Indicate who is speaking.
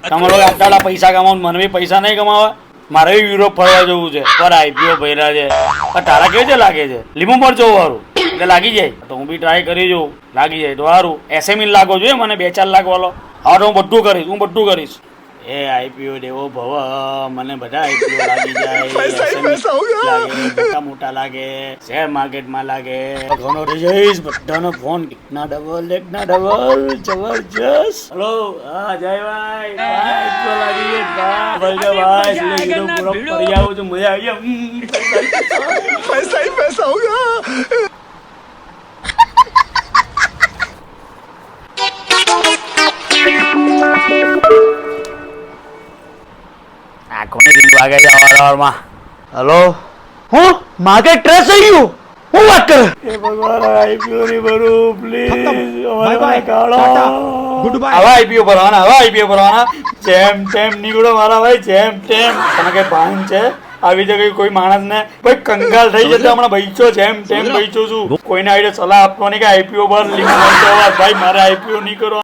Speaker 1: તમારો આટલા પૈસા કમાવો, મને બી પૈસા નહીં કમાવા. મારે બી યુરોપ ફરવા જવું છે, પર આઈપીઓ ભર્યા છે. તારા કેવી રીતે લાગે છે? લીંબુ મરચો વાળું એટલે લાગી જાય તો હું બી ટ્રાય કરી જોઉં. લાગી જાય તો સારું. એસએમઈ લાગો જોઈએ મને 2-4 લાખ વાળો. હા તો હું બધું કરીશ. એ આઈપીઓ દેવો ભવ, મને બધા આઈપીઓ લાગી જાય. મોટા મોટા લાગે, શેર માર્કેટમાં લાગે. ઘણો રહી જઈશ. બધાનો ફોન એકના ડબલ જબરજસ્ત. હલો, હા જયભાઈ, આઈપીઓ લાગી ભાઈ. પૂરો ફરી આવું છું, મજા આવી જાય.
Speaker 2: पैसा ही पैसा होगा.
Speaker 1: કોને કીધું આગળ જવા? હલો, હું માર્કેટ ટ્રેસ થઈ ગયું. હું વાત કરે? એ ભગવાન, આઈપીઓ ની ભરું please. Bye bye, Tata, good bye. હવે આઈપીઓ ભરવાના. જેમ તેમ નીકળો મારા ભાઈ, જેમ તેમ. તને કઈ ભાન છે? આવી જગ્યાએ કોઈ માણસ ને ભાઈ કંગાલ થઈ જશે હમણાં. બૈચો જેમ તેમ બૈચો છું. કોઈને આઈડિયા સલાહ આપવાની કે આઈપીઓ પર લીંબુ ભાઈ મારે આઈપીઓ નહીં કરો.